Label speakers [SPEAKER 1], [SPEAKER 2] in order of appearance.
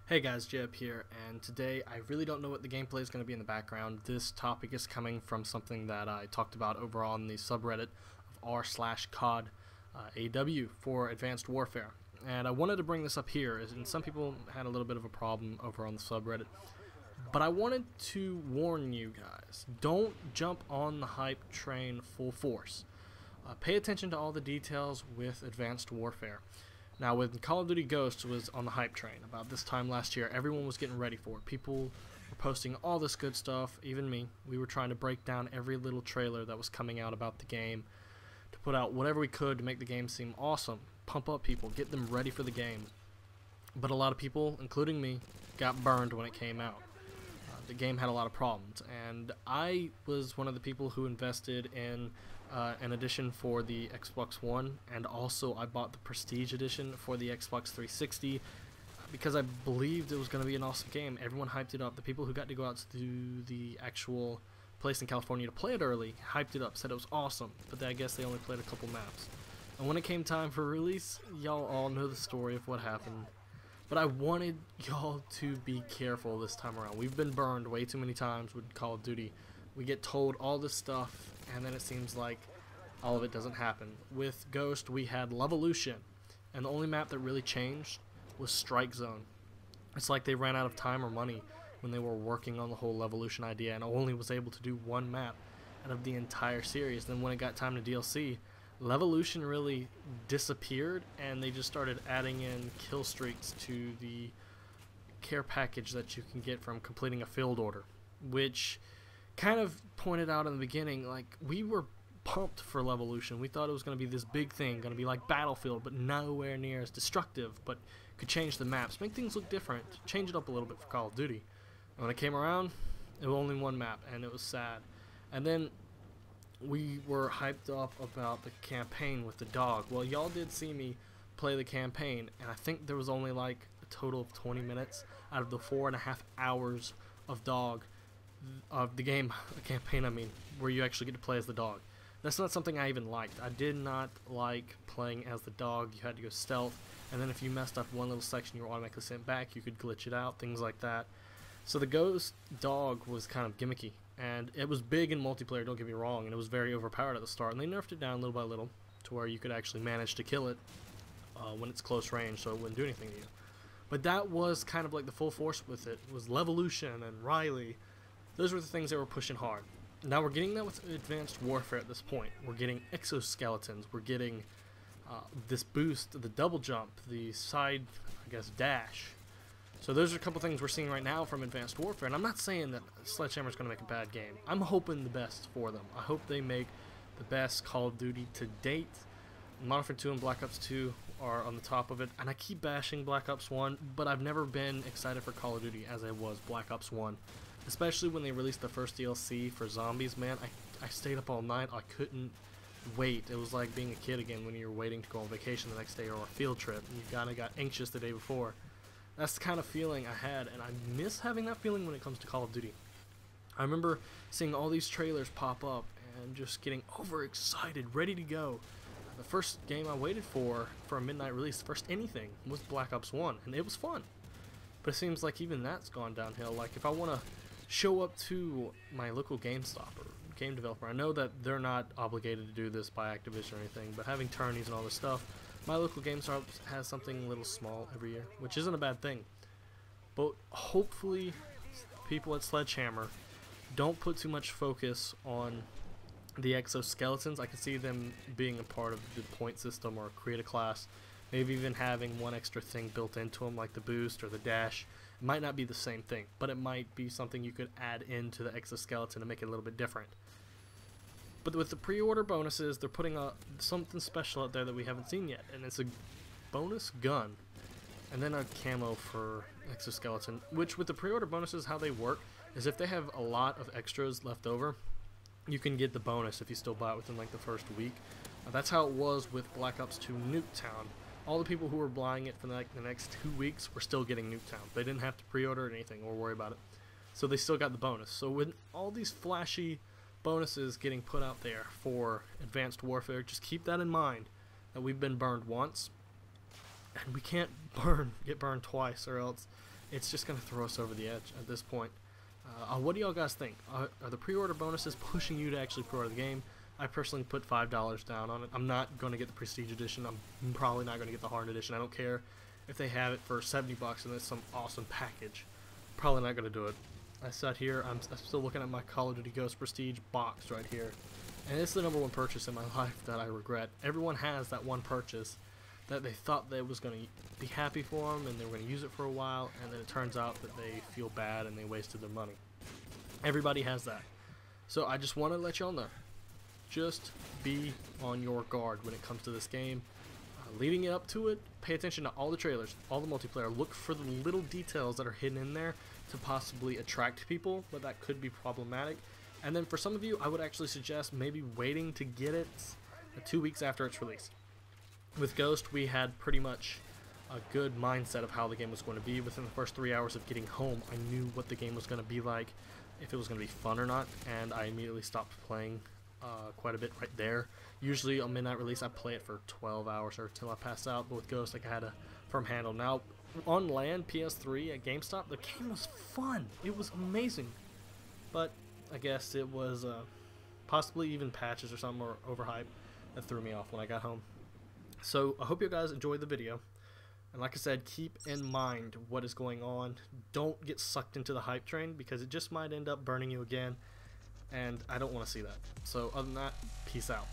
[SPEAKER 1] Hey guys, Jhub here, and today I really don't know what the gameplay is going to be in the background. This topic is coming from something that I talked about over on the subreddit of r/COD AW for Advanced Warfare. And I wanted to bring this up here, and some people had a little bit of a problem over on the subreddit. But I wanted to warn you guys, don't jump on the hype train full force. Pay attention to all the details with Advanced Warfare. Now, when Call of Duty Ghosts was on the hype train about this time last year, everyone was getting ready for it. People were posting all this good stuff, even me. We were trying to break down every little trailer that was coming out about the game to put out whatever we could to make the game seem awesome, pump up people, get them ready for the game. But a lot of people, including me, got burned when it came out. The game had a lot of problems, and I was one of the people who invested in an edition for the Xbox One, and also I bought the Prestige edition for the Xbox 360 because I believed it was going to be an awesome game. Everyone hyped it up. The people who got to go out to the actual place in California to play it early hyped it up, said it was awesome, but I guess they only played a couple maps. And when it came time for release, y'all all know the story of what happened. But I wanted y'all to be careful this time around. We've been burned way too many times with Call of Duty. We get told all this stuff, and then it seems like all of it doesn't happen. With Ghost, we had Levolution, and the only map that really changed was Strike Zone. It's like they ran out of time or money when they were working on the whole Levolution idea, and only was able to do one map out of the entire series. Then when it got time to DLC, Levolution really disappeared, and they just started adding in kill streaks to the care package that you can get from completing a field order, which kind of pointed out in the beginning, like, we were pumped for Levolution. We thought it was going to be this big thing, going to be like Battlefield, but nowhere near as destructive, but could change the maps, make things look different, change it up a little bit for Call of Duty. And when it came around, it was only one map, and it was sad. And then we were hyped up about the campaign with the dog. Well, y'all did see me play the campaign, and I think there was only like a total of 20 minutes out of the 4.5 hours of the game, the campaign I mean, where you actually get to play as the dog. That's not something I even liked. I did not like playing as the dog. You had to go stealth, and then if you messed up one little section, you were automatically sent back. You could glitch it out, things like that. So the ghost dog was kind of gimmicky, and it was big in multiplayer, don't get me wrong, and it was very overpowered at the start, and they nerfed it down little by little to where you could actually manage to kill it when it's close range, so it wouldn't do anything to you. But that was kind of like the full force with it, was Levolution and Riley. Those were the things that were pushing hard. Now we're getting that with Advanced Warfare at this point. We're getting exoskeletons, we're getting this boost, the double jump, the side, I guess, dash. So those are a couple things we're seeing right now from Advanced Warfare, and I'm not saying that Sledgehammer's going to make a bad game. I'm hoping the best for them. I hope they make the best Call of Duty to date. Modern Warfare 2 and Black Ops 2 are on the top of it, and I keep bashing Black Ops 1, but I've never been excited for Call of Duty as I was Black Ops 1. Especially when they released the first DLC for zombies, man, I stayed up all night. I couldn't wait. It was like being a kid again when you're waiting to go on vacation the next day or a field trip, and you kind of got anxious the day before. That's the kind of feeling I had, and I miss having that feeling when it comes to Call of Duty. I remember seeing all these trailers pop up and just getting overexcited, ready to go. The first game I waited for a midnight release, the first anything, was Black Ops 1, and it was fun. But it seems like even that's gone downhill. Like, if I want to show up to my local GameStop or game developer, I know that they're not obligated to do this by Activision or anything, but having tourneys and all this stuff, my local GameStop has something a little small every year, which isn't a bad thing. But hopefully people at Sledgehammer don't put too much focus on the exoskeletons. I can see them being a part of the point system or create a class, maybe even having one extra thing built into them like the boost or the dash. It might not be the same thing, but it might be something you could add into the exoskeleton to make it a little bit different. But with the pre-order bonuses, they're putting something special out there that we haven't seen yet, and it's a bonus gun, and then a camo for exoskeleton, which with the pre-order bonuses, how they work is if they have a lot of extras left over, you can get the bonus if you still buy it within like the first week. That's how it was with Black Ops 2 Nuketown. All the people who were buying it for like the next 2 weeks were still getting Nuketown. They didn't have to pre-order anything or worry about it, so they still got the bonus. So with all these flashy bonuses getting put out there for Advanced Warfare, just keep that in mind, that we've been burned once, and we can't get burned twice, or else it's just going to throw us over the edge at this point. What do y'all guys think? Are the pre-order bonuses pushing you to actually pre-order the game? I personally put $5 down on it. I'm not going to get the Prestige Edition. I'm probably not going to get the Hard Edition. I don't care if they have it for 70 bucks and it's some awesome package. Probably not going to do it. I sat here, I'm still looking at my Call of Duty Ghost Prestige box right here. And it's the #1 purchase in my life that I regret. Everyone has that one purchase that they thought they was going to be happy for them and they were going to use it for a while, and then it turns out that they feel bad and they wasted their money. Everybody has that. So I just want to let y'all know, just be on your guard when it comes to this game. Leading it up to it, pay attention to all the trailers, all the multiplayer. Look for the little details that are hidden in there to possibly attract people, but that could be problematic. And then for some of you, I would actually suggest maybe waiting to get it 2 weeks after its release. With Ghost, we had pretty much a good mindset of how the game was going to be. Within the first 3 hours of getting home, I knew what the game was going to be like, if it was going to be fun or not, and I immediately stopped playing quite a bit right there. Usually on midnight release, I play it for 12 hours or till I pass out, but with Ghost, like, I had a firm handle. Now, on land, PS3 at GameStop, the game was fun. It was amazing, but I guess it was possibly even patches or something, or overhyped, that threw me off when I got home. So I hope you guys enjoyed the video, and like I said, keep in mind what is going on. Don't get sucked into the hype train, because it just might end up burning you again, and I don't want to see that. So other than that, peace out.